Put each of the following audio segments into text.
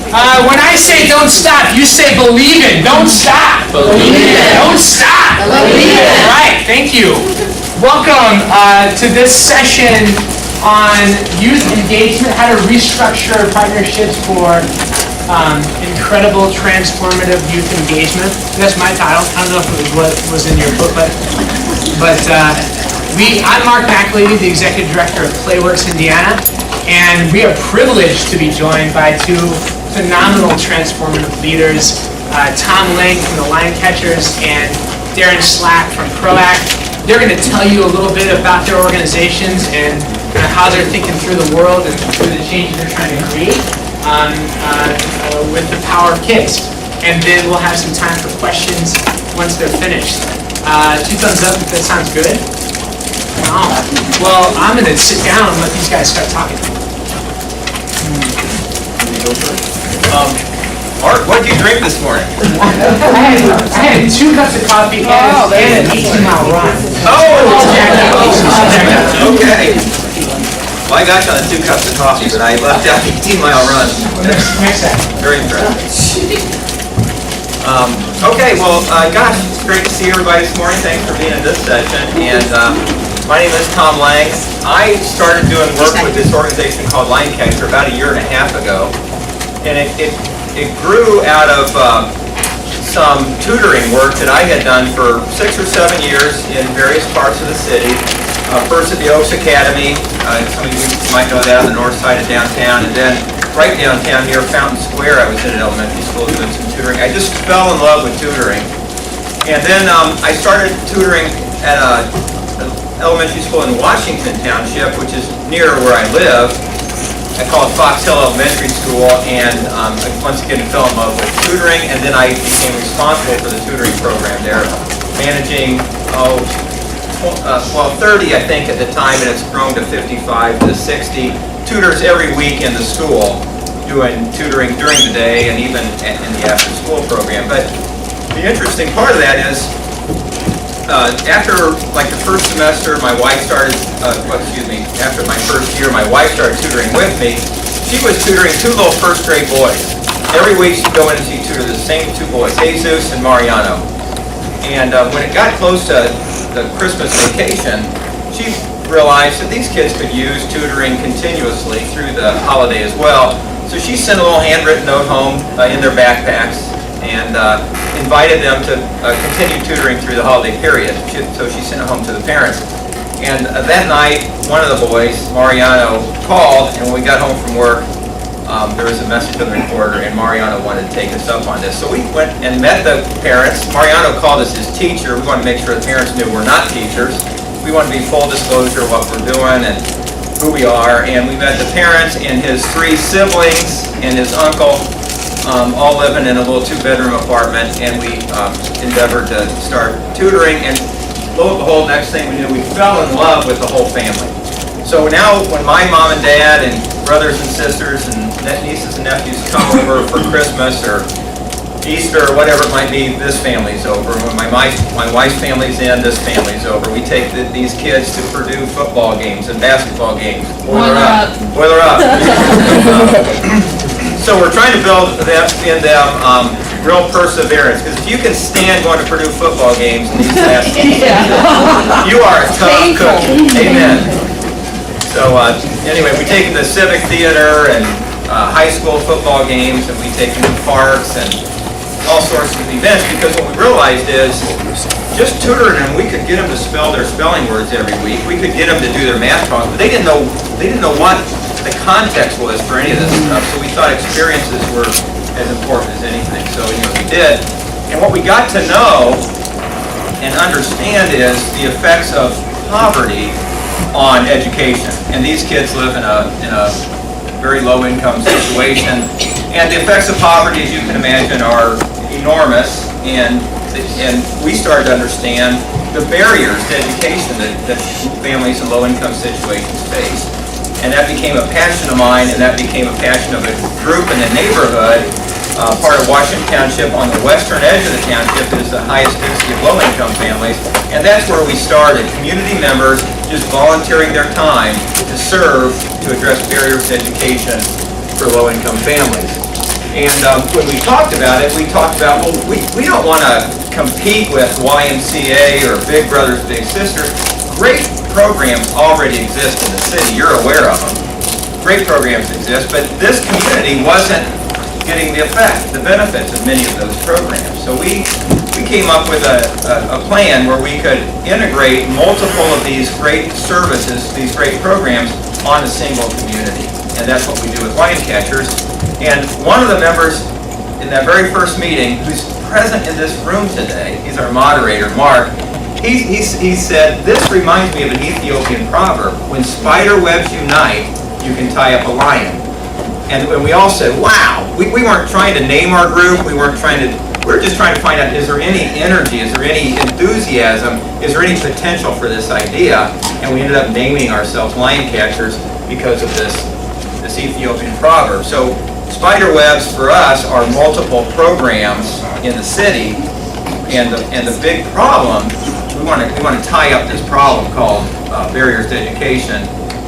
When I say don't stop, you say believe it. Don't stop. Believe it. Don't stop. Believe it. All right, thank you. Welcome to this session on youth engagement, how to restructure partnerships for incredible, transformative youth engagement. That's my title. I don't know if it was what was in your booklet, but I'm Mark McAlevey, the Executive Director of Playworks Indiana, and we are privileged to be joined by two phenomenal transformative leaders, Tom Lang from the LineCase and Darren Slack from Proact. They're going to tell you a little bit about their organizations and how they're thinking through the world and through the changes they're trying to create with the power of kids. And then we'll have some time for questions once they're finished. 2 thumbs up if that sounds good. Wow. Well, I'm going to sit down and let these guys start talking. Mark, what did you drink this morning? I had 2 cups of coffee and an 18-mile run. Okay. Well, I got you on the 2 cups of coffee, but I left out 18-mile run. Very impressive. Okay, well, gosh, it's great to see everybody this morning. Thanks for being in this session. And my name is Tom Lang. I started doing work with this organization called LineCase about 1.5 years ago. And it grew out of some tutoring work that I had done for 6 or 7 years in various parts of the city. First at the Oaks Academy, some of you might know that on the north side of downtown, and then right downtown here, Fountain Square, I was in an elementary school doing some tutoring. I just fell in love with tutoring. And then I started tutoring at an elementary school in Washington Township, which is near where I live. I call it Fox Hill Elementary School, and once again fell in love with tutoring, and then I became responsible for the tutoring program there, managing 30 I think at the time, and it's grown to 55 to 60 tutors every week in the school, doing tutoring during the day and even in the after-school program. But the interesting part of that is, after like the first semester, my wife started, after my first year, my wife started tutoring with me. She was tutoring 2 little first grade boys. Every week she'd go in and she'd tutor the same 2 boys, Jesus and Mariano. And when it got close to the Christmas vacation, she realized that these kids could use tutoring continuously through the holiday as well. So she sent a little handwritten note home in their backpacks and invited them to continue tutoring through the holiday period. So she sent it home to the parents. And that night, one of the boys, Mariano, called, and when we got home from work, there was a message on the recorder, and Mariano wanted to take us up on this. So we went and met the parents. Mariano called us his teacher. We wanted to make sure the parents knew we're not teachers. We wanted to be full disclosure of what we're doing and who we are. And we met the parents and his 3 siblings and his uncle, all living in a little 2-bedroom apartment, and we endeavored to start tutoring, and lo and behold, next thing we knew, we fell in love with the whole family. So now when my mom and dad and brothers and sisters and nieces and nephews come over for Christmas or Easter or whatever it might be, this family's over. When my wife's family's in, this family's over. We take these kids to Purdue football games and basketball games. Boiler up. Boiler up. So we're trying to build in them real perseverance, because if you can stand going to Purdue football games in these last you are a tough cookie. Amen. So anyway, we take them to Civic Theater and high school football games, and we take them to parks and all sorts of events, because what we realized is just tutoring them, we could get them to spell their spelling words every week. We could get them to do their math problems, but they didn't know what the context was for any of this stuff. So we thought experiences were as important as anything. So we did. And what we got to know and understand is the effects of poverty on education. And these kids live in a very low income situation. And the effects of poverty, as you can imagine, are enormous. And we started to understand the barriers to education that families in low income situations face. And that became a passion of mine, and that became a passion of a group in the neighborhood. Part of Washington Township, on the western edge of the township, is the highest density of low-income families. And that's where we started. Community members just volunteering their time to serve to address barriers to education for low-income families. And when we talked about it, we talked about, well, we don't want to compete with YMCA or Big Brothers Big Sisters. Great programs already exist in the city. You're aware of them. Great programs exist, but this community wasn't getting the effect, the benefits of many of those programs. So we came up with a plan where we could integrate multiple of these great services, these great programs, on a single community. And that's what we do with LineCatchers. And one of the members in that very first meeting, who's present in this room today, he's our moderator, Mark, he said, this reminds me of an Ethiopian proverb, when spider webs unite, you can tie up a lion. And we all said, wow, we weren't trying to name our group, we were just trying to find out, is there any energy, is there any enthusiasm, is there any potential for this idea? And we ended up naming ourselves LineCatchers because of this Ethiopian proverb. So spider webs for us are multiple programs in the city, and the big problem, we want to tie up this problem called barriers to education,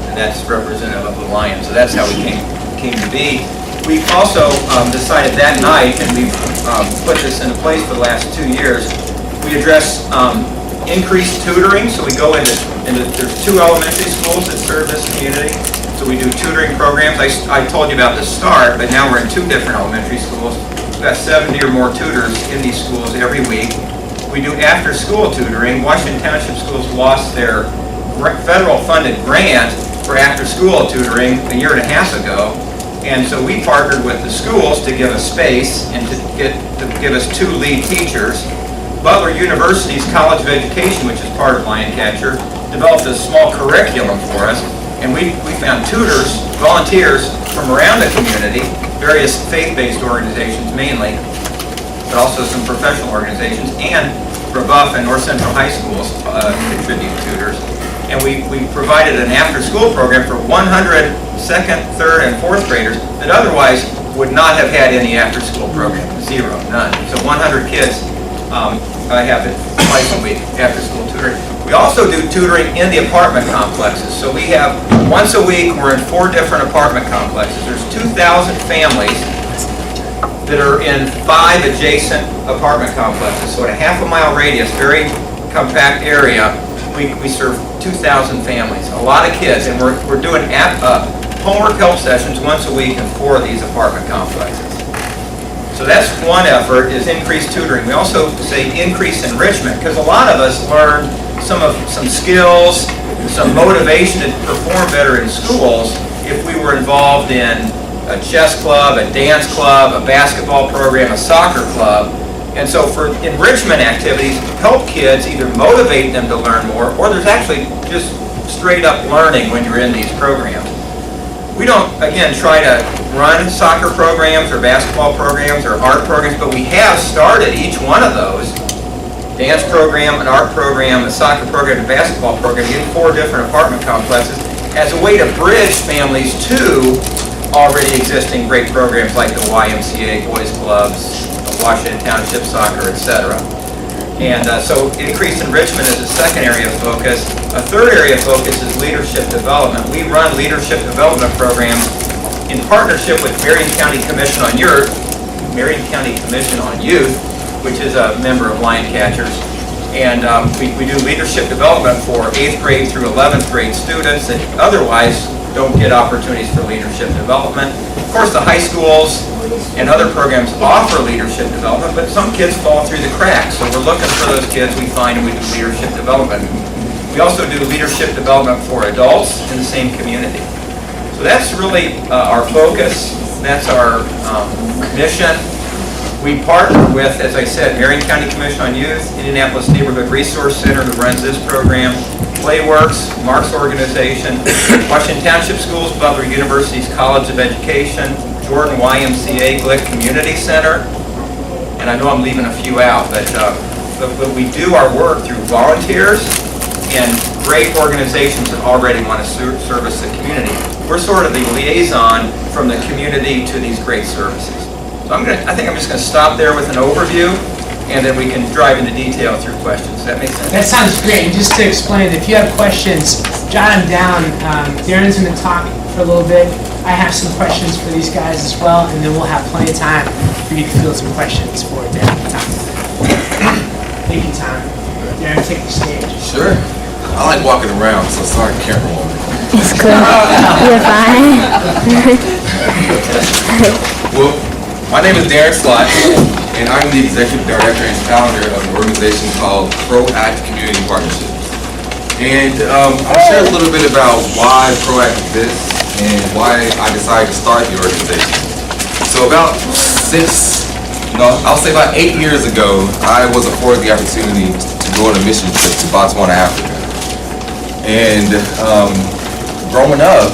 and that's representative of the lion. So that's how we came to be. We also decided that night, and we've put this into place for the last 2 years, we address increased tutoring. So we go into there's 2 elementary schools that serve this community. So we do tutoring programs. I told you about the start, but now we're in 2 different elementary schools. We've got 70 or more tutors in these schools every week. We do after-school tutoring. Washington Township Schools lost their federal-funded grant for after-school tutoring a year and a half ago. And so we partnered with the schools to give us space and to give us 2 lead teachers. Butler University's College of Education, which is part of LineCatcher, developed a small curriculum for us. And we found tutors, volunteers from around the community, various faith-based organizations mainly, but also some professional organizations, and Rebuff and North Central High Schools contribute tutors. And we provided an after-school program for 100 second, third, and fourth graders that otherwise would not have had any after-school program. 0, none. So 100 kids have it twice a week, after-school tutoring. We also do tutoring in the apartment complexes. So we have, once a week, we're in 4 different apartment complexes. There's 2,000 families that are in 5 adjacent apartment complexes. So in a half-a-mile radius, very compact area, we serve 2,000 families, a lot of kids, and we're doing homework help sessions once a week in 4 of these apartment complexes. So that's one effort, is increased tutoring. We also say increased enrichment, because a lot of us learn some skills, some motivation to perform better in schools if we were involved in a chess club, a dance club, a basketball program, a soccer club. And so for enrichment activities, help kids, either motivate them to learn more, or there's actually just straight up learning when you're in these programs. We don't, again, try to run soccer programs or basketball programs or art programs, but we have started each one of those, dance program, an art program, a soccer program, a basketball program, in 4 different apartment complexes as a way to bridge families to already existing great programs like the YMCA, Boys Clubs, Washington Township Soccer, etc. And so increased enrichment is a second area of focus. A third area of focus is leadership development. We run leadership development programs in partnership with Marion County Commission on Youth, which is a member of LineCatchers. And we do leadership development for 8th grade through 11th grade students that otherwise don't get opportunities for leadership development. Of course, the high schools and other programs offer leadership development, but some kids fall through the cracks. So we're looking for those kids, we find, and we do leadership development. We also do leadership development for adults in the same community. So that's really our focus. That's our mission. We partner with, as I said, Marion County Commission on Youth, Indianapolis Neighborhood Resource Center, who runs this program, Playworks, Mark's organization, Washington Township Schools, Butler University's College of Education, Jordan YMCA Glick Community Center, and I know I'm leaving a few out, but we do our work through volunteers and great organizations that already want to service the community. We're sort of the liaison from the community to these great services. So I think I'm just going to stop there with an overview, and then we can drive into detail through questions. Does that make sense? That sounds great. And just to explain, if you have questions, jot them down. Darren's going to talk for a little bit. I have some questions for these guys as well, and then we'll have plenty of time for you to field some questions for Darren and Tom. Thank you, Tom. Darren, take the stage. Sure. I like walking around, so sorry, camera woman. It's good. You're fine. Well, my name is Darren Slott, and I'm the executive director and founder of an organization called Proact Community Partnerships. And I'll share a little bit about why Proact exists and why I decided to start the organization. So about I'll say about 8 years ago, I was afforded the opportunity to go on a mission trip to Botswana, Africa. And growing up,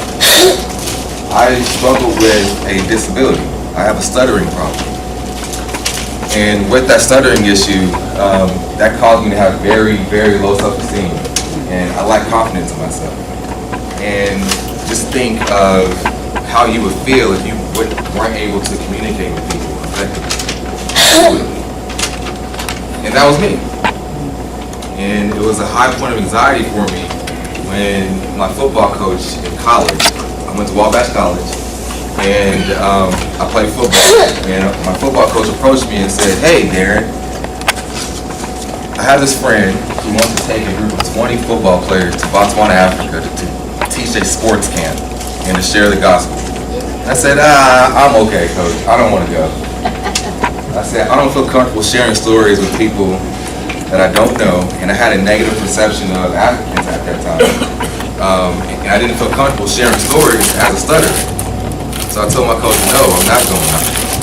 I struggled with a disability. I have a stuttering problem. And with that stuttering issue, that caused me to have very, very low self-esteem. And I lack confidence in myself. And just think of how you would feel if you weren't able to communicate with people effectively. And that was me. And it was a high point of anxiety for me when my football coach in college, I went to Wabash College, and I played football. And my football coach approached me and said, "Hey, Darren, I have this friend who wants to take a group of 20 football players to Botswana, Africa to teach a sports camp and to share the gospel." And I said, "I'm okay, coach. I don't want to go." I said, "I don't feel comfortable sharing stories with people that I don't know," and I had a negative perception of Africans at that time. And I didn't feel comfortable sharing stories as a stutterer. So I told my coach, "No, I'm not going."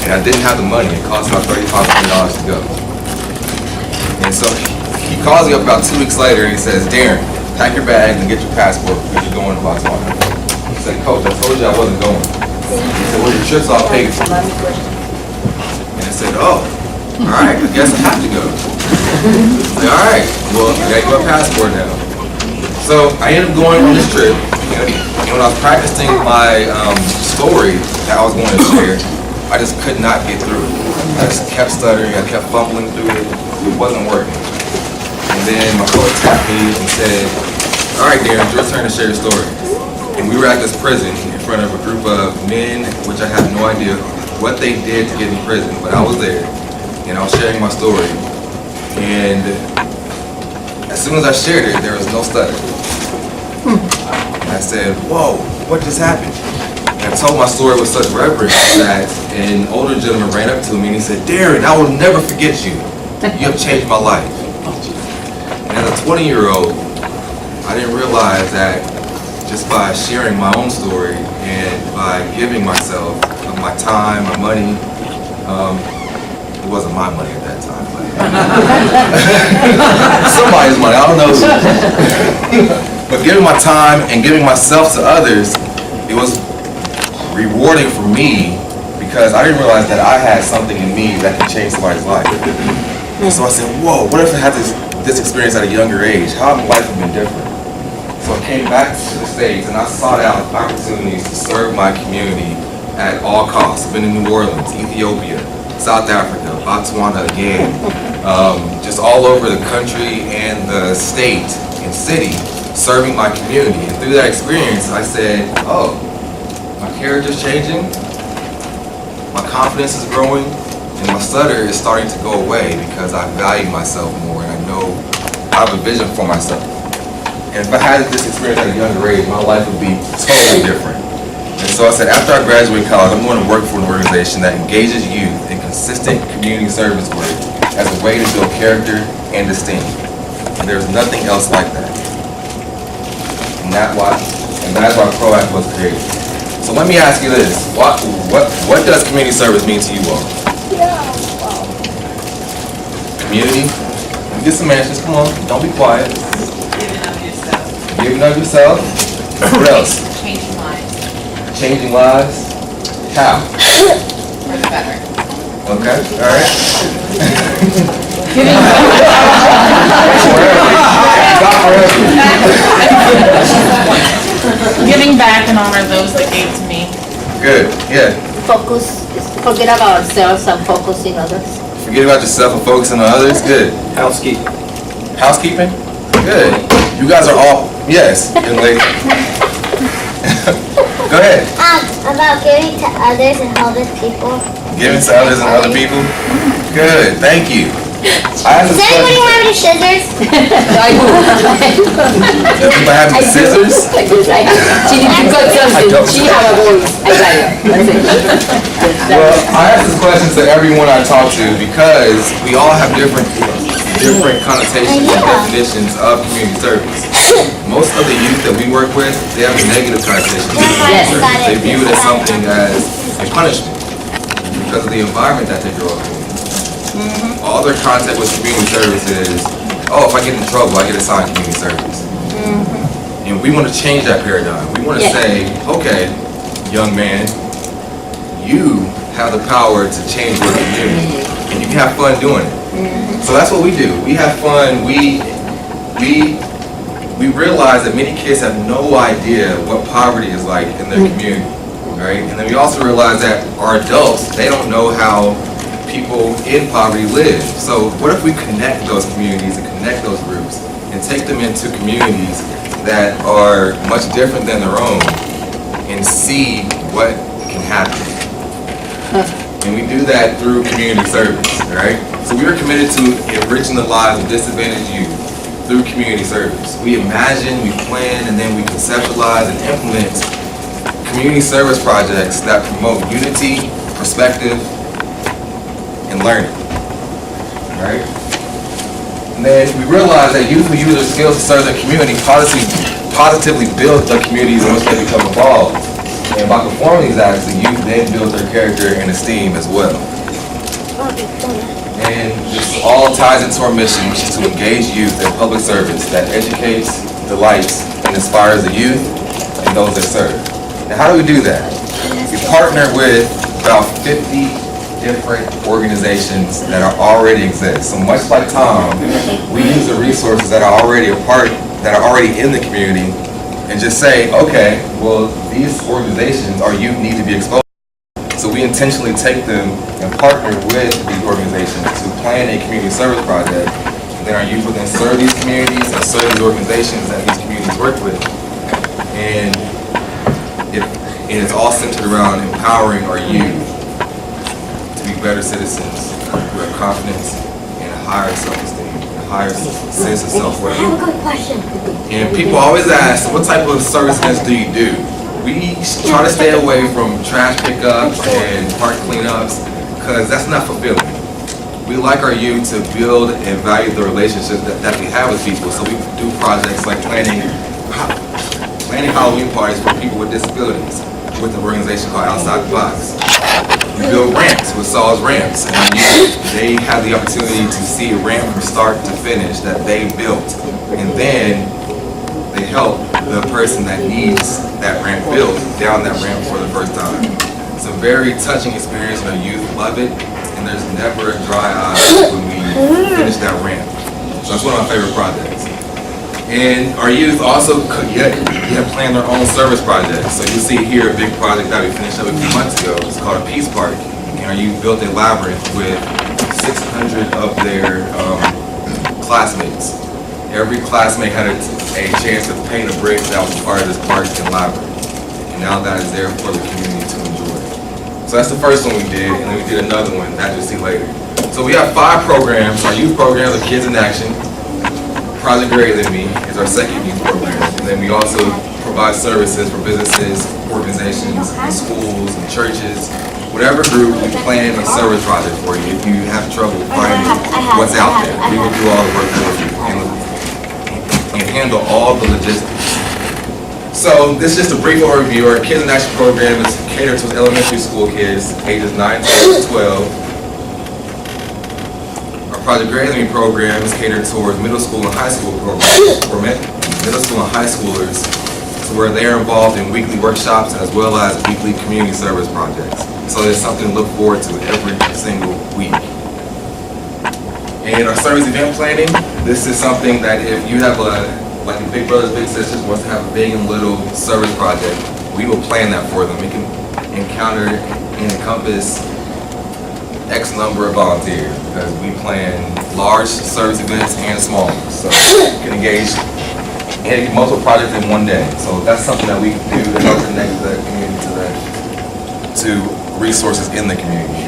And I didn't have the money. It cost about $3,500 to go. And so he calls me up about 2 weeks later and he says, "Darren, pack your bags and get your passport because you're going to Botswana." I said, "Coach, I told you I wasn't going." He said, "Well, your trip's all paid for." And I said, "Oh, all right, I guess I have to go." I said, "All right, well, I gotta get my passport now." So I ended up going on this trip, and when I was practicing my story that I was going to share, I just could not get through it. I just kept stuttering, I kept fumbling through it, it wasn't working. And then my coach tapped me and said, "All right, Darren, it's your turn to share your story." And we were at this prison in front of a group of men, which I have no idea what they did to get in prison, but I was there, and I was sharing my story. And as soon as I shared it, there was no stutter. And I said, "Whoa, what just happened?" And I told my story with such reverence that an older gentleman ran up to me and he said, "Darren, I will never forget you. You have changed my life." And as a 20-year-old, I didn't realize that just by sharing my own story and by giving myself my time, my money, it wasn't my money at that time, but somebody's money, I don't know who. But giving my time and giving myself to others, it was rewarding for me because I didn't realize that I had something in me that could change somebody's life. And so I said, "Whoa, what if I had this experience at a younger age? How would my life have been different?" So I came back to the States and I sought out opportunities to serve my community at all costs. I've been in New Orleans, Ethiopia, South Africa, Botswana again, just all over the country and the state and city, serving my community. And through that experience, I said, "Oh, my character's changing, my confidence is growing, and my stutter is starting to go away because I value myself more and I know I have a vision for myself." And if I had this experience at a younger age, my life would be totally different. And so I said, after I graduate college, I'm going to work for an organization that engages youth in consistent community service work as a way to build character and esteem. And there's nothing else like that. And that's why Proact was created. So let me ask you this: what does community service mean to you all? Community? Get some answers. Come on, don't be quiet. Giving of yourself. Giving of yourself. What else? Changing lives Changing lives. How? for the better. Okay. All right. Giving back and honor those that gave to me. Good. Yeah. Forget about ourselves and focus in others. Forget about yourself and focus on others. Good. Housekeeping. Housekeeping. Good. You guys are all yes, young lady. Go ahead. About giving to others and other people. Giving to others and other people. Good. Thank you. I have Does this anybody question. have any scissors? Does anybody have any scissors? She got something. She have a voice. I got it. That's it. Well, I ask this question to everyone I talk to because we all have different connotations and definitions of community service. Most of the youth that we work with, they have a negative connotation of community Yes. service. They view it as something as a punishment because of the environment that they grow up in. All their contact with community service is, oh, if I get in trouble, I get assigned community service. And we want to change that paradigm. We want to say, okay, young man, you have the power to change your community, and you can have fun doing it. So that's what we do. We have fun. We realize that many kids have no idea what poverty is like in their community, right? And then we also realize that our adults, they don't know how people in poverty live. So what if we connect those communities and connect those groups and take them into communities that are much different than their own and see what can happen? And we do that through community service, right? So we are committed to enriching the lives of disadvantaged youth through community service. We imagine, we plan, and then we conceptualize and implement community service projects that promote unity, perspective, and learning, right? And then we realize that youth who use their skills to serve their community positively build the communities in which they become involved. And by performing these acts, the youth then build their character and esteem as well. And this all ties into our mission, which is to engage youth in public service that educates, delights, and inspires the youth and those they serve. Now, how do we do that? We partner with about 50 different organizations that already exist. So much like Tom, we use the resources that are already in the community and just say, okay, well, these organizations, our youth need to be exposed. So we intentionally take them and partner with these organizations to plan a community service project. And then our youth will then serve these communities and serve these organizations that these communities work with. And it's all centered around empowering our youth to be better citizens who have confidence and a higher self-esteem, a higher sense of self-worth. I have a good question. And people always ask, what type of service events do you do? We try to stay away from trash pickups and park cleanups because that's not fulfilling. We like our youth to build and value the relationships that we have with people. So we do projects like planning Halloween parties for people with disabilities with an organization called Outside the Box. We build ramps with Saul's Ramps, and our youth, they have the opportunity to see a ramp from start to finish that they built. And then they help the person that needs that ramp built down that ramp for the first time. It's a very touching experience, and our youth love it, and there's never a dry eye when we finish that ramp. So that's one of my favorite projects. And our youth also have planned their own service projects. So you see here a big project that we finished up a few months ago. It's called a Peace Park. And our youth built a labyrinth with 600 of their classmates. Every classmate had a chance to paint a brick that was part of this park and labyrinth. And now that is there for the community to enjoy. So that's the first one we did, and then we did another one that you'll see later. So we have 5 programs. Our youth program is Kids in Action. Project Greater Than Me is our second youth program. And then we also provide services for businesses, organizations, and schools, and churches. Whatever group, we plan a service project for you. If you have trouble finding what's out there, we will do all the work for you and handle all the logistics. So this is just a brief overview. Our Kids in Action program is catered to elementary school kids ages 9 to 12. Our Project Greater Than Me program is catered towards middle school and high school programs for middle school and high schoolers, so where they are involved in weekly workshops as well as weekly community service projects. So it's something to look forward to every single week. And our service event planning, this is something that if you have like a Big Brothers Big Sisters wants to have a big and little service project, we will plan that for them. It can encounter and encompass X number of volunteers because we plan large service events and small ones. So you can engage and multiple projects in one day. So that's something that we can do to help connect the community to resources in the community.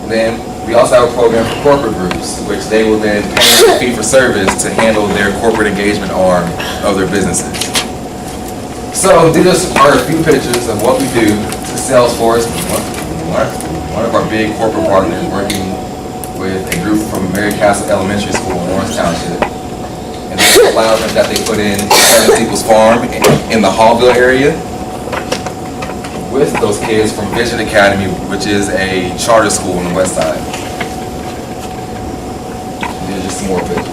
Then we also have a program for corporate groups, which they will then pay a fee for service to handle their corporate engagement arm of their businesses. So these are a few pictures of what we do to Salesforce, one of our big corporate partners, working with a group from Mary Castle Elementary School in Lawrence Township. And this is a flower that they put in Seven People's Farm in the Hallville area with those kids from Vision Academy, which is a charter school on the west side. And there's just some more pictures,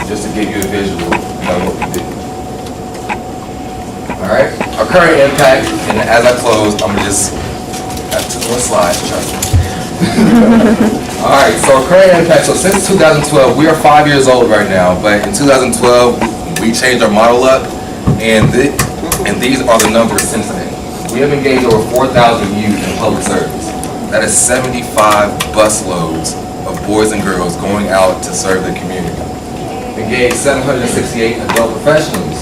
just to give you a visual of what we do. All right, our current impact, and as I close, I'm gonna just have two more slides, trust me. All right, so our current impact, so since 2012, we are 5 years old right now, but in 2012, we changed our model up, and these are the numbers since then. We have engaged over 4,000 youth in public service. That is 75 bus loads of boys and girls going out to serve the community. Engaged 768 adult professionals.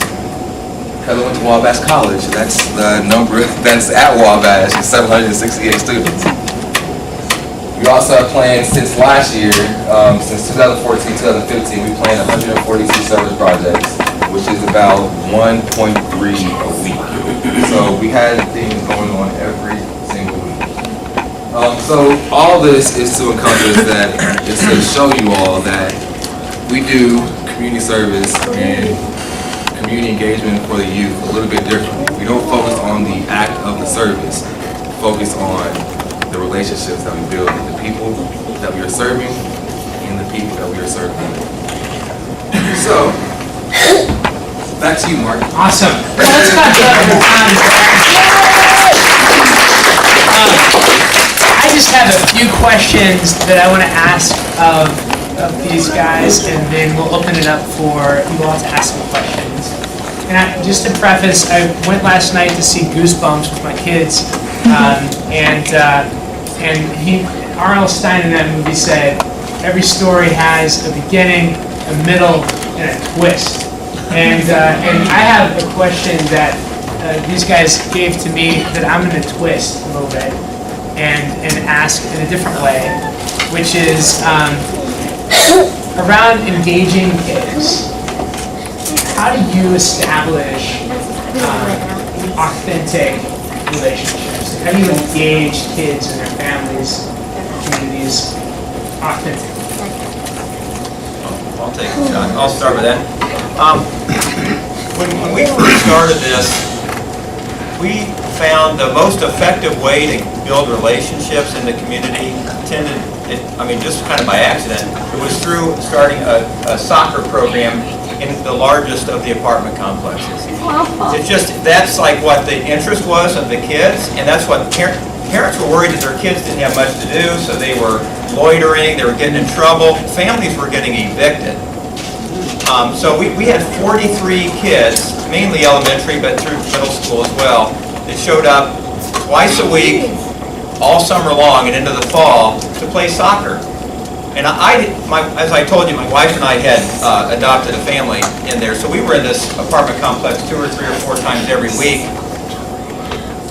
Because I went to Wabash College, that's the number that's at Wabash, is 768 students. We also have planned since last year, since 2014, 2015, we planned 142 service projects, which is about 1.3 a week. So we had things going on every single week. So all this is to encompass that, is to show you all that we do community service and community engagement for the youth a little bit different. We don't focus on the act of the service, focus on the relationships that we build with the people that we are serving and the people that we are serving. So, back to you, Mark. Awesome. Well, let's clap it up for Tom. I just have a few questions that I want to ask of these guys, and then we'll open it up for you all to ask some questions. And just to preface, I went last night to see Goosebumps with my kids, and R.L. Stine in that movie said, every story has a beginning, a middle, and a twist. And I have a question that these guys gave to me that I'm going to twist a little bit and ask in a different way, which is around engaging kids. How do you establish authentic relationships? How do you engage kids and their families, communities, authentically? I'll take it, John. I'll start with that. When we first started this, we found the most effective way to build relationships in the community just kind of by accident, it was through starting a soccer program in the largest of the apartment complexes. That's like what the interest was of the kids, and that's what parents were worried that their kids didn't have much to do, so they were loitering, they were getting in trouble, families were getting evicted. So we had 43 kids, mainly elementary, but through middle school as well, that showed up twice a week, all summer long and into the fall, to play soccer. And as I told you, my wife and I had adopted a family in there, so we were in this apartment complex 2 or 3 or 4 times every week.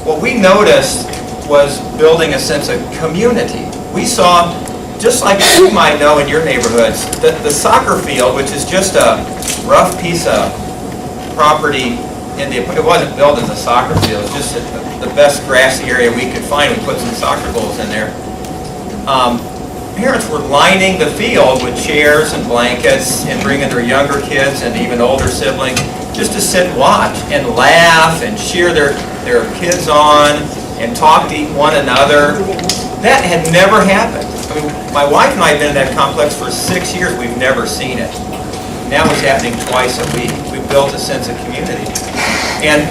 What we noticed was building a sense of community. We saw, just like you might know in your neighborhoods, the soccer field, which is just a rough piece of property, it wasn't built as a soccer field, it was just the best grassy area we could find. We put some soccer goals in there. Parents were lining the field with chairs and blankets and bringing their younger kids and even older siblings just to sit and watch and laugh and cheer their kids on and talk to one another. That had never happened. I mean, my wife and I have been in that complex for 6 years. We've never seen it. Now it's happening twice a week. We've built a sense of community. And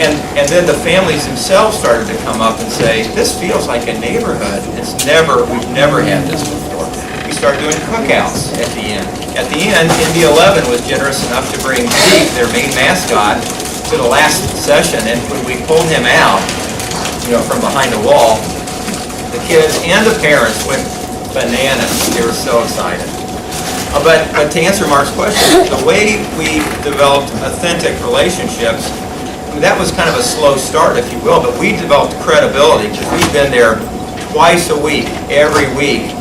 then the families themselves started to come up and say, this feels like a neighborhood. We've never had this before. We started doing cookouts at the end. At the end, Indy 11 was generous enough to bring Zeke, their main mascot, to the last session. And when we pulled him out, from behind the wall, the kids and the parents went bananas. They were so excited. But to answer Mark's question, the way we developed authentic relationships, that was kind of a slow start, if you will, but we developed credibility because we've been there twice a week, every week,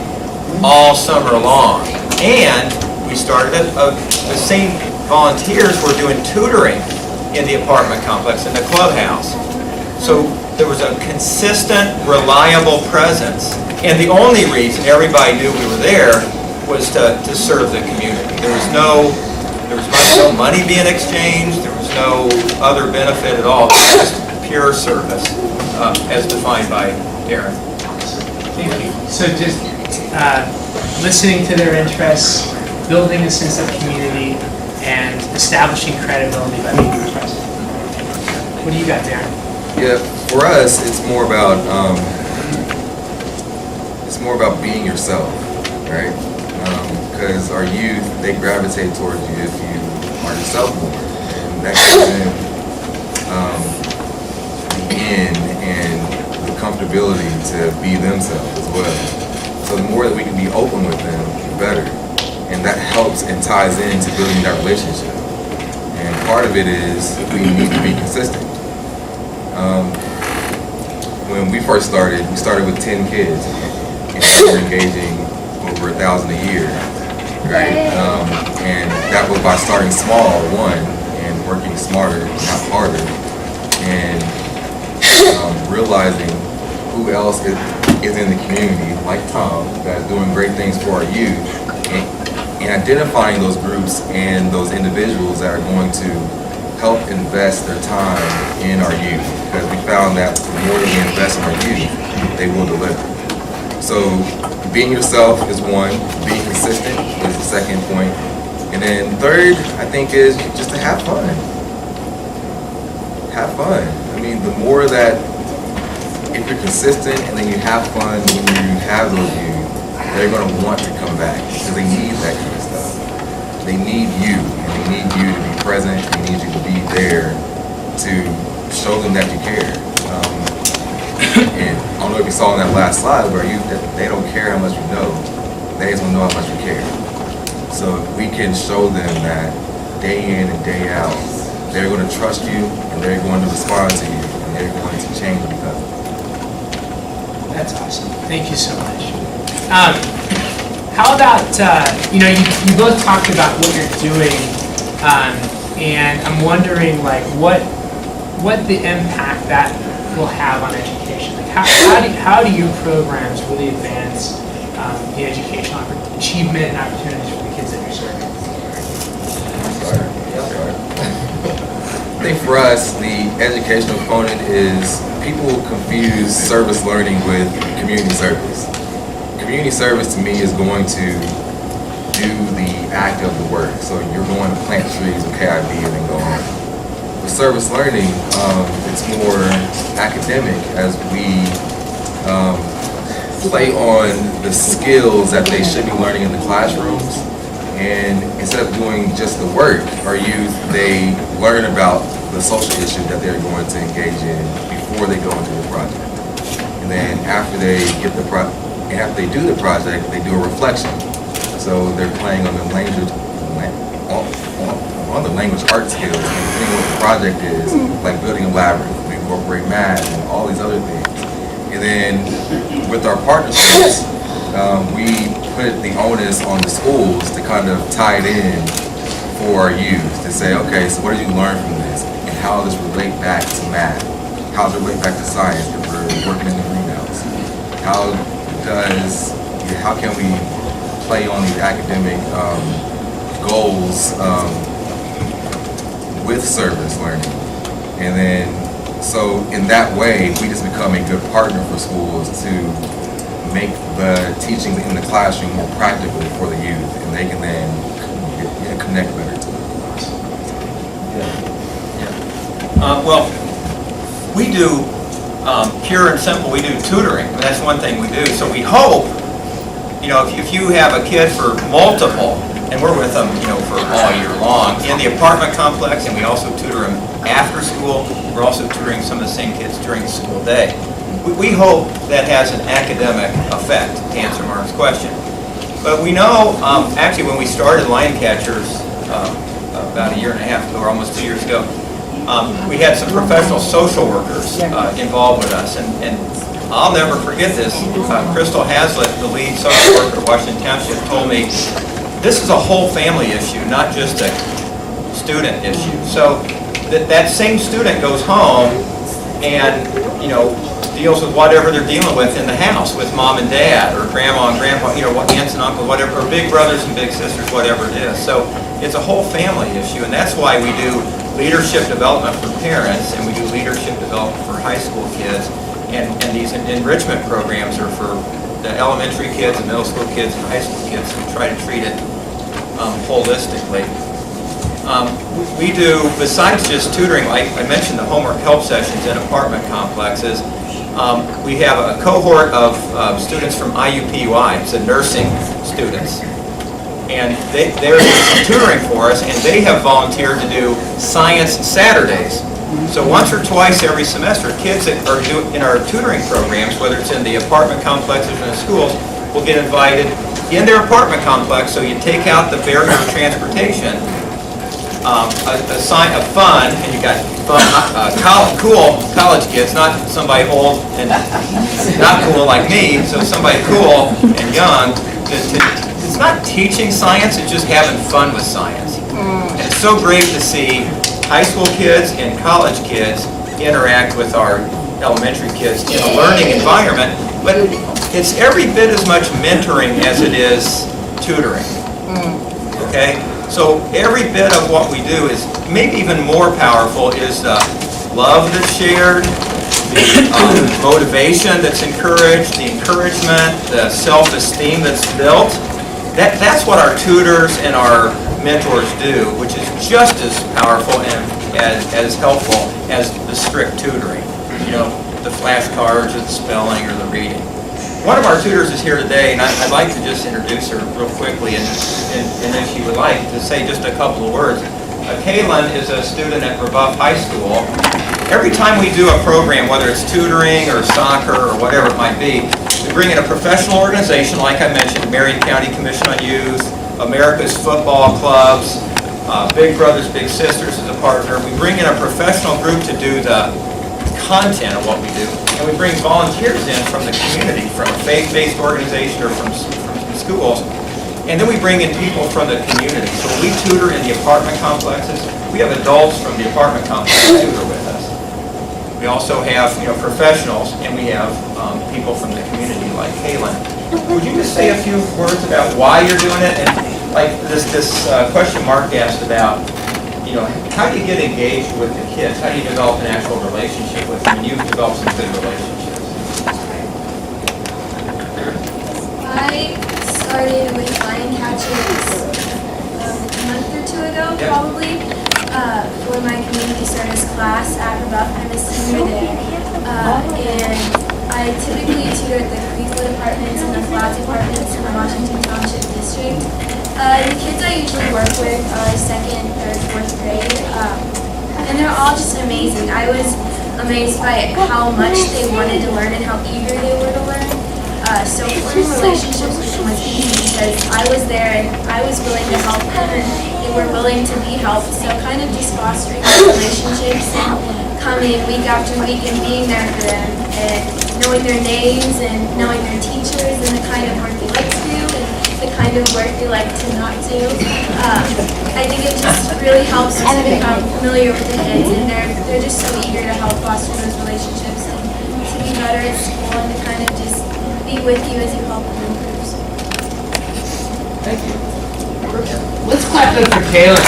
all summer long. And we started the same volunteers were doing tutoring in the apartment complex, in the clubhouse. So there was a consistent, reliable presence. And the only reason everybody knew we were there was to serve the community. There was no money being exchanged. There was no other benefit at all. It was just pure service, as defined by Darren. Thank you. So just listening to their interests, building a sense of community, and establishing credibility by being present. What do you got, Darren? Yeah, for us, it's more about being yourself, right? Because our youth, they gravitate towards you if you are yourself more, and that gives them the in and the comfortability to be themselves as well. So the more that we can be open with them, the better, and that helps and ties into building that relationship. And part of it is we need to be consistent. When we first started, we started with 10 kids, and we were engaging over 1,000 a year, right? And that was by starting small, one, and working smarter, not harder, and realizing who else is in the community, like Tom, that's doing great things for our youth, and identifying those groups and those individuals that are going to help invest their time in our youth, because we found that the more that we invest in our youth, they will deliver. So being yourself is one, being consistent is the second point, and then third, I think, is just to have fun. Have fun. I mean, the more that, if you're consistent and then you have fun when you have those youth, they're going to want to come back because they need that kind of stuff. They need you, and they need you to be present. They need you to be there to show them that you care. And I don't know if you saw in that last slide where they don't care how much you know, they just don't know how much you care. So if we can show them that day in and day out, they're going to trust you, and they're going to respond to you, and they're going to change because of it. That's awesome. Thank you so much. How about, you both talked about what you're doing, and I'm wondering, like, what the impact that will have on education. Like, how do your programs really advance the educational achievement and opportunities for the kids that you're serving? I think for us, the educational component is people confuse service learning with community service. Community service to me is going to do the act of the work. So you're going to plant trees with KIB and then go on. With service learning, it's more academic as we play on the skills that they should be learning in the classrooms. And instead of doing just the work, our youth, they learn about the social issue that they're going to engage in before they go into the project. And then after they get after they do the project, they do a reflection. So they're playing on the language, on the language art skills, and depending on what the project is, like building a labyrinth, we incorporate math and all these other things. And then with our partnerships, we put the onus on the schools to kind of tie it in for our youth to say, okay, so what did you learn from this? And how does this relate back to math? How does it relate back to science if we're working in the greenhouse? How can we play on these academic goals with service learning? And then, so in that way, we just become a good partner for schools to make the teaching in the classroom more practical for the youth, and they can then connect better to it. Well, we do pure and simple. We do tutoring. That's one thing we do. So we hope, if you have a kid for multiple, and we're with them, for all year long in the apartment complex, and we also tutor them after school. We're also tutoring some of the same kids during the school day. We hope that has an academic effect, to answer Mark's question. But we know, actually, when we started Line Catchers about a year and a half ago, or almost 2 years ago, we had some professional social workers involved with us. And I'll never forget this. Crystal Hazlitt, the lead social worker at Washington Township, told me, this is a whole family issue, not just a student issue. So that same student goes home and, deals with whatever they're dealing with in the house with mom and dad or grandma and grandpa, aunts and uncles, whatever, or big brothers and big sisters, whatever it is. So it's a whole family issue, and that's why we do leadership development for parents and we do leadership development for high school kids, and these enrichment programs are for the elementary kids and middle school kids and high school kids. We try to treat it holistically. We do, besides just tutoring, like I mentioned, the homework help sessions in apartment complexes. We have a cohort of students from IUPUI, it's the nursing students. And they're tutoring for us, and they have volunteered to do science Saturdays. So once or twice every semester, kids that are in our tutoring programs, whether it's in the apartment complexes or in the schools, will get invited in their apartment complex. So you take out the barrier of transportation, a sign of fun, and you got fun, cool college kids, not somebody old and not cool like me, so somebody cool and young. It's not teaching science, it's just having fun with science. And it's so great to see high school kids and college kids interact with our elementary kids in a learning environment, but it's every bit as much mentoring as it is tutoring. Okay? So every bit of what we do is maybe even more powerful is the love that's shared, the motivation that's encouraged, the encouragement, the self-esteem that's built. That's what our tutors and our mentors do, which is just as powerful and as helpful as the strict tutoring. The flashcards or the spelling or the reading. One of our tutors is here today, and I'd like to just introduce her real quickly, and if she would like to say just a couple of words. Kaylin is a student at Rebuff High School. Every time we do a program, whether it's tutoring or soccer or whatever it might be, we bring in a professional organization, like I mentioned, Marion County Commission on Youth, America's football clubs, Big Brothers Big Sisters is a partner. We bring in a professional group to do the content of what we do, and we bring volunteers in from the community, from a faith-based organization or from schools, and then we bring in people from the community. So when we tutor in the apartment complexes, we have adults from the apartment complex tutor with us. We also have professionals, and we have people from the community like Kaylin. Would you just say a few words about why you're doing it? And like this question Mark asked about, how do you get engaged with the kids? How do you develop an actual relationship with them? And you've developed some good relationships. I started with LineCase a month or two ago, probably, for my community service class at Rebuff. I'm a senior there, and I typically tutor at the Creekwood apartments and the Flats apartments in the Washington Township district. The kids I usually work with are 2nd, 3rd, 4th grade, and they're all just amazing. I was amazed by how much they wanted to learn and how eager they were to learn. So forming relationships with them was easy because I was there and I was willing to help them and they were willing to be helped. So kind of just fostering those relationships and coming week after week and being there for them and knowing their names and knowing their teachers and the kind of work they like to do and the kind of work they like to not do. I think it just really helps us to become familiar with the kids, and they're just so eager to help foster those relationships and to be better at school and to kind of just be with you as you help them improve. Thank you. Let's clap it for Kaylin.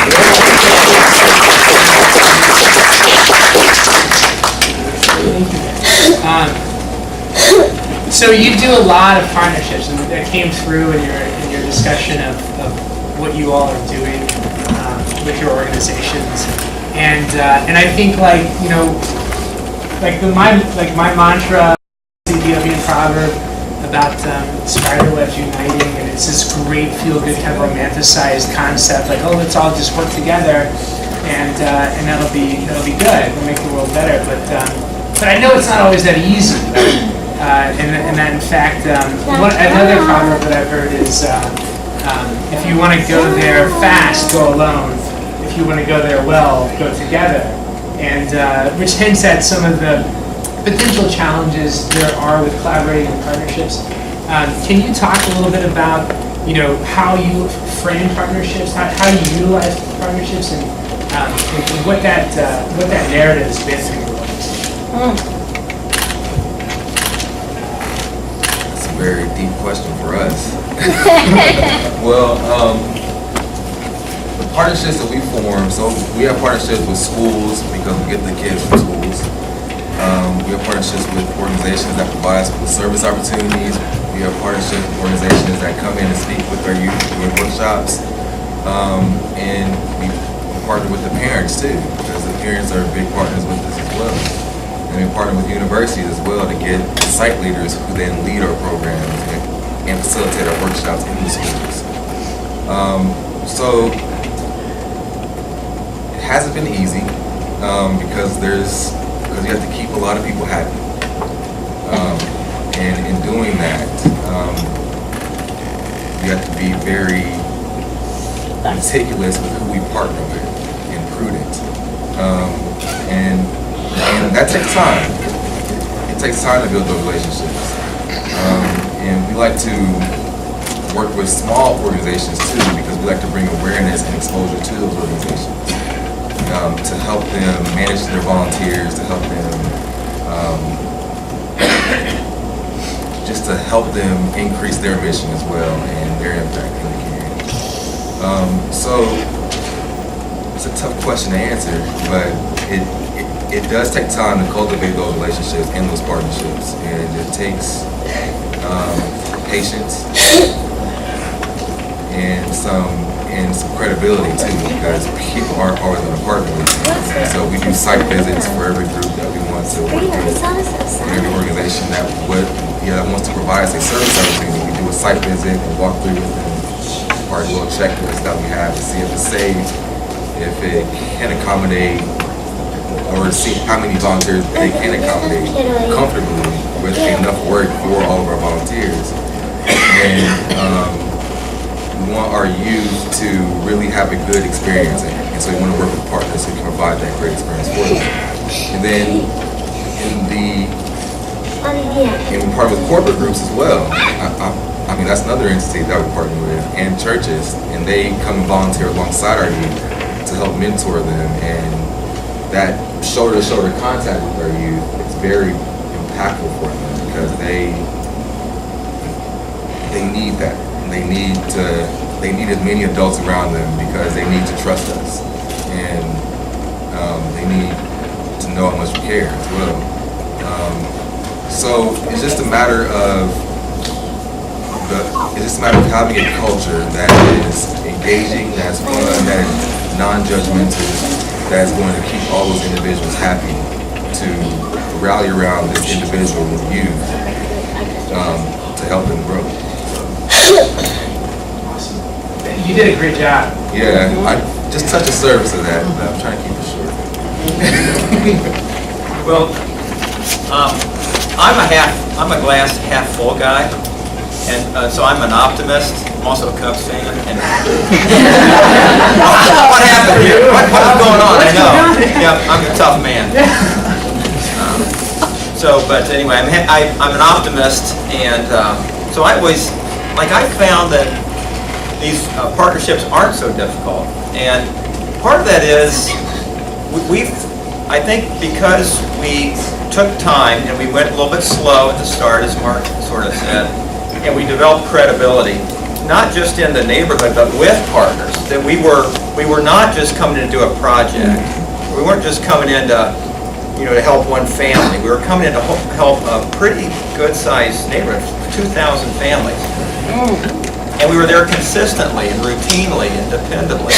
So you do a lot of partnerships, and that came through in your discussion of what you all are doing with your organizations, and I think my mantra, the Ethiopian proverb about spider webs uniting, and it's this great feel-good kind of romanticized concept, like, oh, let's all just work together, and that'll be good. We'll make the world better. But I know it's not always that easy. and that in fact, another proverb that I've heard is, if you want to go there fast, go alone. If you want to go there well, go together. And which hints at some of the potential challenges there are with collaborating and partnerships. Can you talk a little bit about, how you frame partnerships, how you utilize partnerships, and what that narrative has been for your organization? That's a very deep question for us. Well, the partnerships that we form, so we have partnerships with schools because we get the kids from schools. We have partnerships with organizations that provide us with service opportunities. We have partnerships with organizations that come in and speak with our youth doing workshops. And we partner with the parents too, because the parents are big partners with us as well. And we partner with universities as well to get site leaders who then lead our programs and facilitate our workshops in the schools. So it hasn't been easy because you have to keep a lot of people happy. And in doing that, you have to be very meticulous with who we partner with and prudent. And that takes time. It takes time to build those relationships. And we like to work with small organizations too, because we like to bring awareness and exposure to those organizations. To help them manage their volunteers, to help them, just to help them increase their mission as well and their impact in the community. So it's a tough question to answer, but it does take time to cultivate those relationships and those partnerships, and it takes patience and some credibility too, because people aren't always going to partner with you. So we do site visits for every group that we want to work with. Every organization that wants to provide us a service opportunity, we do a site visit and walk through with them our little checklist that we have to see if it's safe, if it can accommodate, or see how many volunteers they can accommodate comfortably with enough work for all of our volunteers. And we want our youth to really have a good experience, and so we want to work with partners who can provide that great experience for them. And then we partner with corporate groups as well. I mean, that's another entity that we partner with, and churches, and they come and volunteer alongside our youth to help mentor them, and that shoulder-to-shoulder contact with our youth is very impactful for them because they need that. They need as many adults around them because they need to trust us, and they need to know how much we care as well. So it's just a matter of having a culture that is engaging, that's fun, that is non-judgmental, that's going to keep all those individuals happy to rally around this individual with youth to help them grow. Awesome. You did a great job. Yeah, I just touched the surface of that, but I'm trying to keep it short. Well, I'm a glass half full guy, and so I'm an optimist. I'm also a Cubs fan. And what happened here? What's going on? I know. Yeah, I'm a tough man. But anyway, I'm an optimist, and so I found that these partnerships aren't so difficult, and part of that is I think because we took time and we went a little bit slow at the start, as Mark sort of said, and we developed credibility, not just in the neighborhood, but with partners. That we were not just coming in to do a project. We weren't just coming in to help one family. We were coming in to help a pretty good-sized neighborhood, 2,000 families. And we were there consistently and routinely and dependably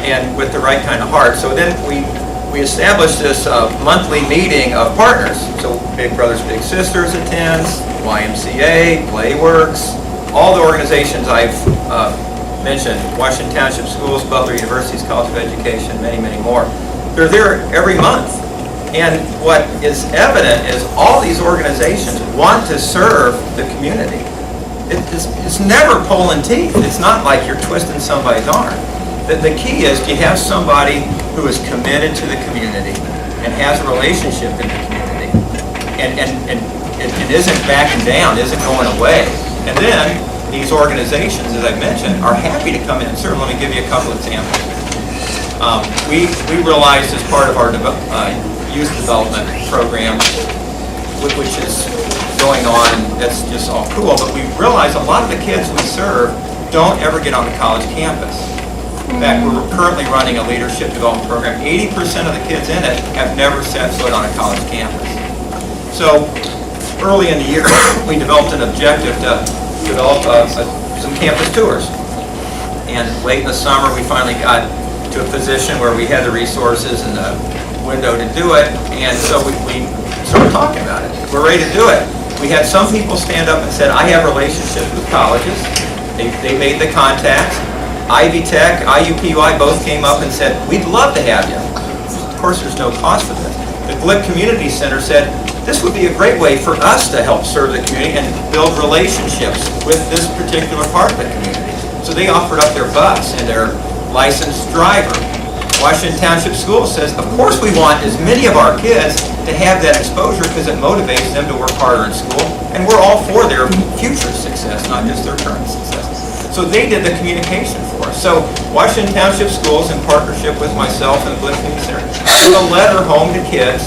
and with the right kind of heart. So then we established this monthly meeting of partners. So Big Brothers Big Sisters attends, YMCA, Playworks, all the organizations I've mentioned, Washington Township Schools, Butler University's College of Education, many, many more. They're there every month. And what is evident is all these organizations want to serve the community. It's never pulling teeth. It's not like you're twisting somebody's arm. The key is, do you have somebody who is committed to the community and has a relationship in the community and isn't backing down, isn't going away. And then these organizations, as I mentioned, are happy to come in and serve. Let me give you a couple examples. We realized as part of our youth development program, which is going on, that's just all cool, but we realized a lot of the kids we serve don't ever get on the college campus. In fact, we're currently running a leadership development program. 80% of the kids in it have never set foot on a college campus. So early in the year, we developed an objective to develop some campus tours. And late in the summer, we finally got to a position where we had the resources and the window to do it. And so we started talking about it. We're ready to do it. We had some people stand up and said, I have relationships with colleges. They made the contacts. Ivy Tech, IUPUI both came up and said, we'd love to have you. Of course, there's no cost for this. The Glick Community Center said, this would be a great way for us to help serve the community and build relationships with this particular part of the community. So they offered up their bus and their licensed driver. Washington Township Schools says, of course we want as many of our kids to have that exposure because it motivates them to work harder in school, and we're all for their future success, not just their current success. So they did the communication for us. So Washington Township Schools, in partnership with myself and the Glick Community Center, put a letter home to kids,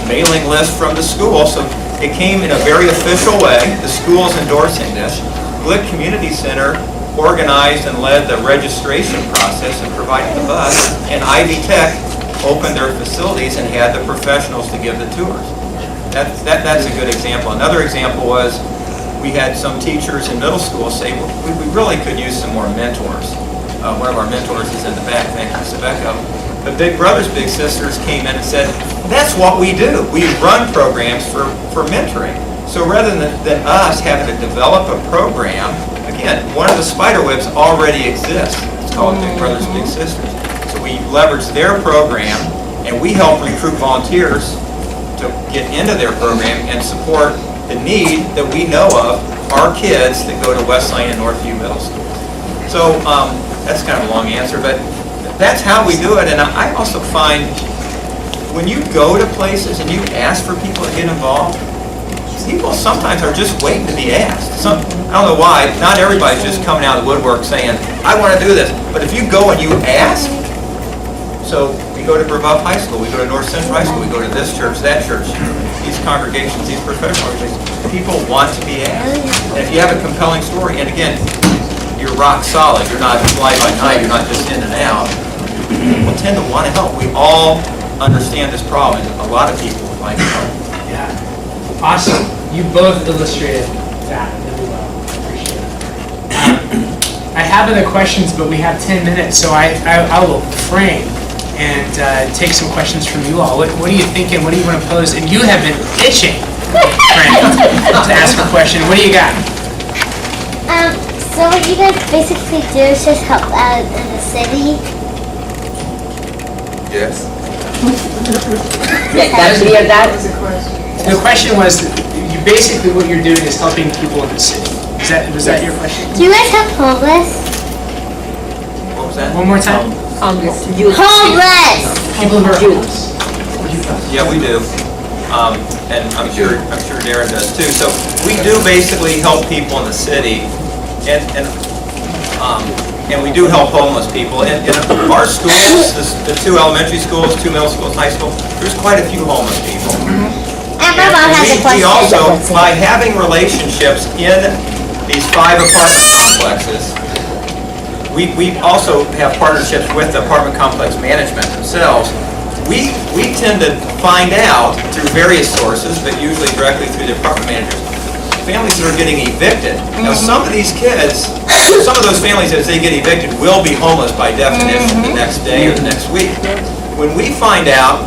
mailing list from the school, so it came in a very official way. The school's endorsing this. Glick Community Center organized and led the registration process and provided the bus, and Ivy Tech opened their facilities and had the professionals to give the tours. That's a good example. Another example was we had some teachers in middle school say, well, we really could use some more mentors. One of our mentors is in the back, thank you, Sebecco. The Big Brothers Big Sisters came in and said, that's what we do. We run programs for mentoring. So rather than us having to develop a program, again, one of the spider webs already exists. It's called Big Brothers Big Sisters. So we leverage their program, and we help recruit volunteers to get into their program and support the need that we know of our kids that go to Westside and Northview Middle School. So that's kind of a long answer, but that's how we do it. And I also find when you go to places and you ask for people to get involved, people sometimes are just waiting to be asked. I don't know why, not everybody's just coming out of the woodwork saying, I want to do this. But if you go and you ask, so we go to Brebeuf High School, we go to North Central High School, we go to this church, that church, these congregations, these professional organizations, people want to be asked. And if you have a compelling story, and again, you're rock solid, you're not fly by night, you're not just in and out, people tend to want to help. We all understand this problem, and a lot of people would like to help. Yeah. Awesome. You both illustrated that really well. I appreciate it. I have other questions, but we have 10 minutes, so I will frame and take some questions from you all. What are you thinking? What do you want to pose? And you have been itching, Frank, to ask a question. What do you got? So what you guys basically do is just help out in the city. Yes. That's clear that? The question was, you basically what you're doing is helping people in the city. Was that your question? Do you guys help homeless? What was that? One more time. Homeless! People who are homeless. Yeah, we do. And I'm sure Darren does too. So we do basically help people in the city, and we do help homeless people. In our schools, the 2 elementary schools, 2 middle schools, high school, there's quite a few homeless people. And my mom has a question. We also, by having relationships in these 5 apartment complexes, we also have partnerships with the apartment complex management themselves. We tend to find out through various sources, but usually directly through the apartment managers, families that are getting evicted. Now, some of these kids, some of those families, as they get evicted, will be homeless by definition the next day or the next week. When we find out,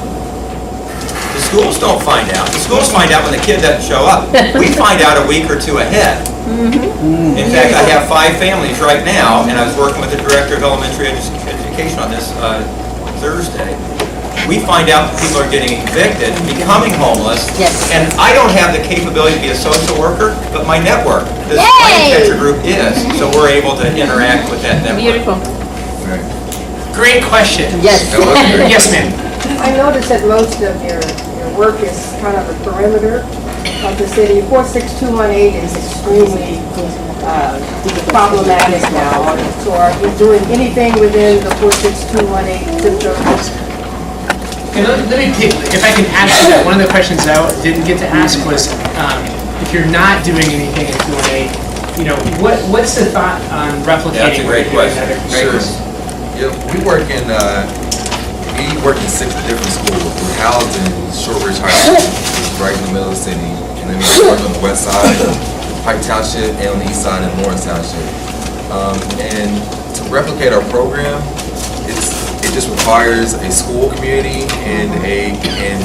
the schools don't find out. The schools find out when the kid doesn't show up. We find out a week or 2 ahead. In fact, I have 5 families right now, and I was working with the Director of Elementary Education on this Thursday. we find out that people are getting evicted, becoming homeless. Yes. And I don't have the capability to be a social worker, but my network, this Yay! LineCase group is, so we're able to interact with that network. Beautiful. Right. Great question. Yes. That was great. Yes, ma'am. I noticed that most of your work is kind of a perimeter of the city. 46218 is extremely problematic now. So are you doing anything within the 46218 zip code? And let me pick, if I can add to that, one of the questions that I didn't get to ask was, if you're not doing anything in 218, what's the thought on replicating? That's a great what you're question. doing in other Sure. places? Yeah, we work in 6 different schools. We're housed in Shortridge High School, which is right in the middle of the city. And then we work on the west side, Pike Township, and on the east side in Lawrence Township. And to replicate our program, it just requires a school community and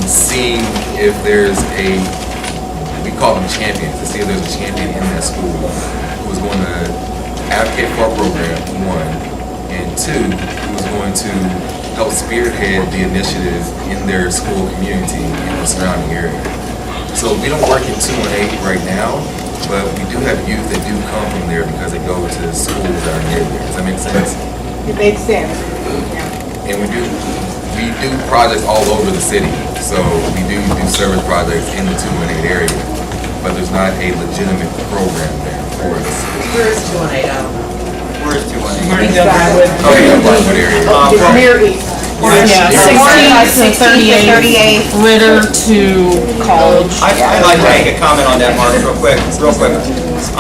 seeing if there's we call them champions, to see if there's a champion in that school who's going to advocate for our program, 1, and 2, who's going to help spearhead the initiative in their school community and the surrounding area. So we don't work in 218 right now, but we do have youth that do come from there because they go to schools that are near there. Does that make sense? It makes sense. And we do projects all over the city. So we do service projects in the 218 area, but there's not a legitimate program there for us. Where is 218? Martin Del Brentwood. Okay, Blackwood area. It's near east. Yeah, 16 to 38, Ritter to College. I'd like to make a comment on that, Mark, real quick.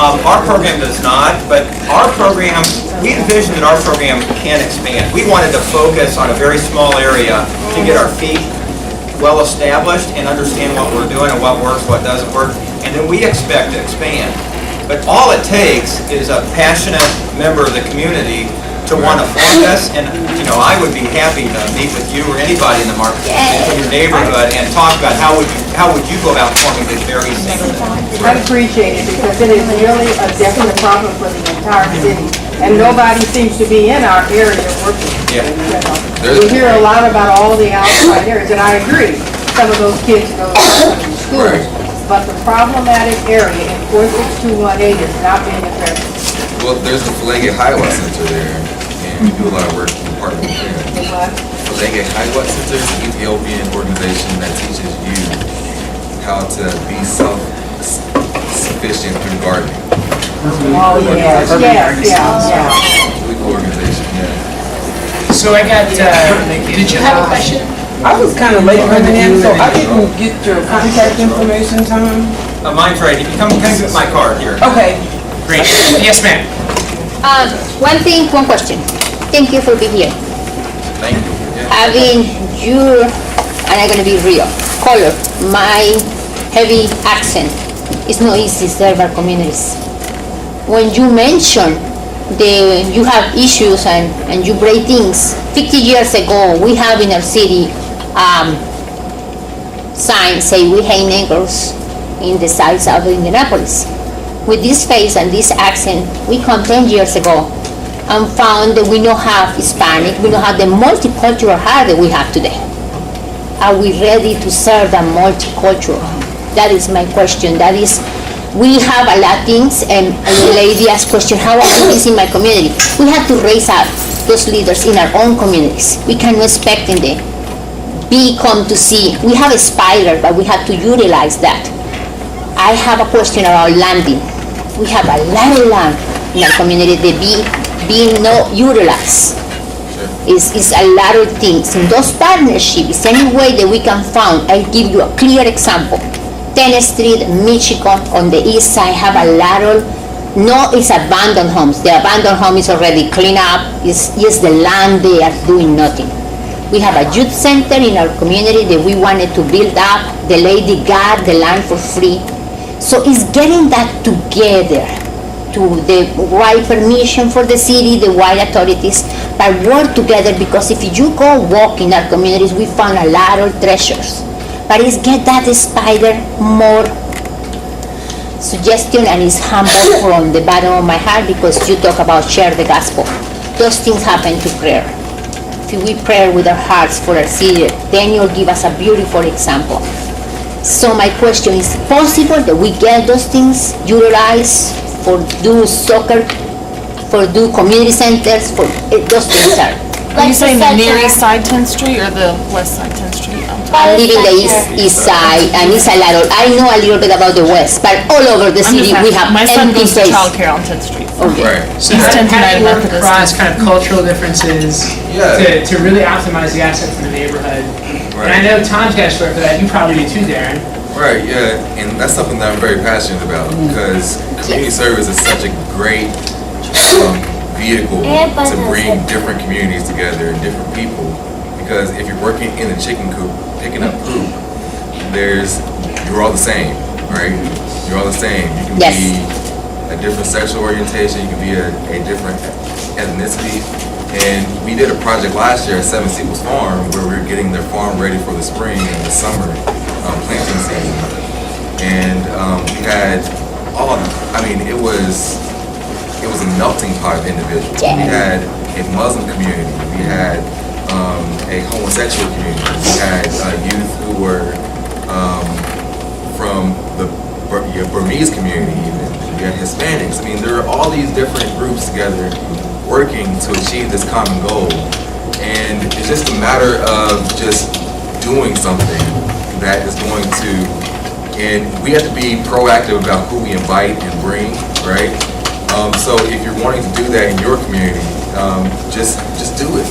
Our program does not, but our program, we envision that our program can expand. We wanted to focus on a very small area to get our feet well established and understand what we're doing and what works, what doesn't work, and then we expect to expand. But all it takes is a passionate member of the community to want to form this, and I would be happy to meet with you or anybody in the market, in your neighborhood, and talk about how would you go about forming this very same thing. I appreciate it because it is really a definite problem for the entire city. And nobody seems to be in our area working. Yeah. We hear a lot about all the outside areas, and I agree. Some of those kids go to schools. Right. But the problematic area in 46218 is not being addressed. Well, there's the Philaget Highway Center there, and we do a lot of work in partner with them. Philaget Highway Center is an Ethiopian organization that teaches you how to be self-sufficient through gardening. Oh, yes, yeah. Really cool organization, yeah. So I got, did you have a question? I was kind of late coming in, so I didn't get your contact information, Tom. Mine's right. If you come get my card here. Okay. Great. Yes, ma'am. One question. Thank you for being here. Thank you. Yeah. Having your, and I'm gonna be real, color, my heavy accent, it's not easy to serve our communities. When you mention you have issues and you break things, 50 years ago, we have in our city signs say we hate Negroes in the sides of Indianapolis. With this face and this accent, we come 10 years ago and found that we don't have Hispanic, we don't have the multicultural heart that we have today. Are we ready to serve the multicultural? That is my question. That is, we have a lot of things, and the lady asked question, how I do this in my community? We have to raise up those leaders in our own communities. We cannot expect them to come to see. We have a spider, but we have to utilize that. I have a question around landing. We have a lot of land in our community that being not utilized. Is a lot of things. In those partnerships, any way that we can find, I'll give you a clear example. 10th Street, Michigan, on the east side, have a lot of, it's abandoned homes. The abandoned home is already cleaned up. It's the land they are doing nothing. We have a youth center in our community that we wanted to build up. The lady got the land for free. So it's getting that together to the right permission for the city, the right authorities, but work together, because if you go walk in our communities, we found a lot of treasures. But it's get that spider more suggestion, and it's humble from the bottom of my heart, because you talk about share the gospel. Those things happen to prayer. If we pray with our hearts for our city, Daniel give us a beautiful example. So my question is, possible that we get those things utilized for do soccer, for do community centers, for those things are. Are you saying the near east side 10th Street or the west side 10th Street? I live in the east side, and it's a lot of, I know a little bit about the west, but all over the city we have My son empty goes to space. childcare on 10th Street. Okay. Right. So East how 10th do United you work Methodist. across kind of cultural differences Yeah. to really optimize the asset for the neighborhood? And I Right. know Tom's got a story for that, you probably do too, Darren. Right, yeah, and that's something that I'm very passionate about because community service is such a great vehicle to bring different communities together and different people. Because if you're working in a chicken coop, picking up poop, you're all the same, right? You're all the same. You can Yes. be a different sexual orientation, you can be a different ethnicity. And we did a project last year at Seven Steeples Farm where we were getting their farm ready for the spring and the summer planting season. And we had it was a melting pot of individuals. Yeah. We had a Muslim community, we had a homosexual community, we had youth who were from the Burmese community even, we had Hispanics. I mean, there are all these different groups together working to achieve this common goal. And it's just a matter of just doing something that is going to, and we have to be proactive about who we invite and bring, right? So if you're wanting to do that in your community, just do it.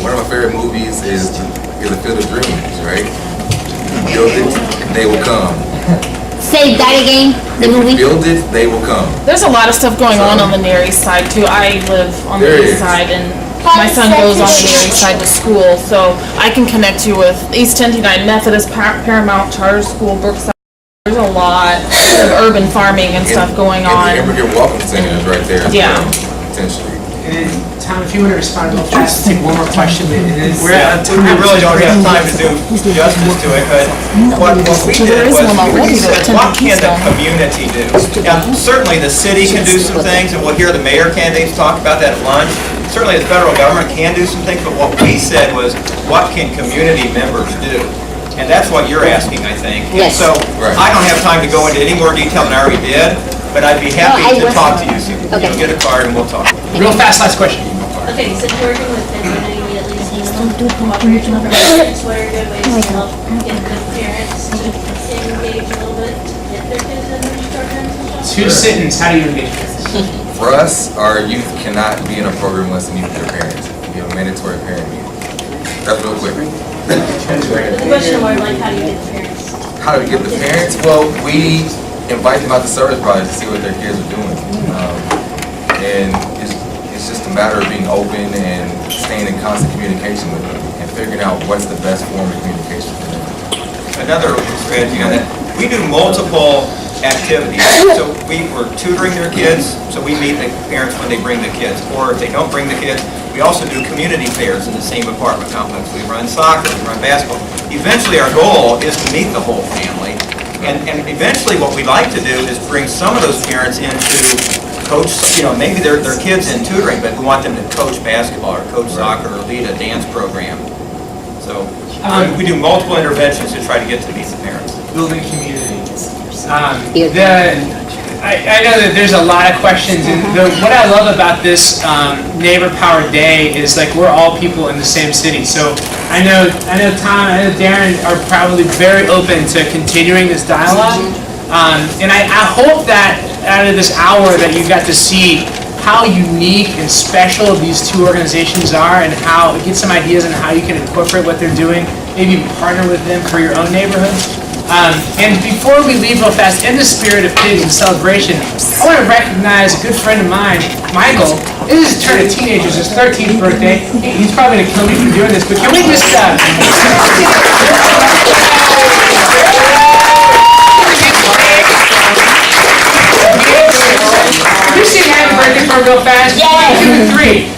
One of my favorite movies is A Field of Dreams, right? Build it, they will come. Say that again, the movie. Build it, they will come. There's a lot of stuff going on the near east side too. I live on There the is. east side and my son goes on the near east side to school, so I can connect you with East 10th United Methodist, Paramount Charter School, Brookside. There's a lot of urban farming and stuff going And the on. Immigrant Welcome Center is right there as Yeah. well, potentially. And Tom, if you want to respond real fast, take one more question, and then we're out of We time. really don't have time to do justice to it, but what we There did is was, one already we that said, what attended can the Keystone. community do? Now, certainly the city can do some things, and we'll hear the mayor candidates talk about that at lunch. Certainly the federal government can do some things, but what we said was, what can community members do? And that's what you're asking, I think. Yes. So, Right. I don't have time to go into any more detail than I already did, but I'd be happy I to was- talk to you. So, you know, Okay. get a card and we'll talk. Real fast, last question. Okay, since you're working with kids, I know you immediately see some operational parents, what are good ways to help get the parents to engage a little bit, get their kids in these programs and stuff? Two sentence, how do you engage kids? For us, our youth cannot be in a program unless they meet with their parents. We have a mandatory parent meeting. That's real quick. But the question more like, how do you get the parents? How do we get the parents? Well, we invite them out to service projects to see what their kids are doing. And it's just a matter of being open and staying in constant communication with them and figuring out what's the best form of communication for them. Another strategy on that, we do multiple activities. So we're tutoring their kids, so we meet the parents when they bring the kids. Or if they don't bring the kids, we also do community fairs in the same apartment complex. We run soccer, we run basketball. Eventually, our goal is to meet the whole family. And eventually, what we'd like to do is bring some of those parents into coach, maybe their kids in tutoring, but we want them to coach basketball or coach soccer or lead a dance program. So we do multiple interventions to try to get to meet the parents. Building community. I know that there's a lot of questions, and what I love about this Neighbor Power Day is like we're all people in the same city. So I know Tom, I know Darren are probably very open to continuing this dialogue, and I hope that out of this hour that you got to see how unique and special these two organizations are, and how get some ideas on how you can incorporate what they're doing, maybe partner with them for your own neighborhoods. And before we leave real fast, in the spirit of kids and celebration, I want to recognize a good friend of mine, Michael. This is turn of teenagers, his 13th birthday. He's probably going to kill me for doing this, but can we just... Can you sing happy birthday for him real fast? 1, 2, 3.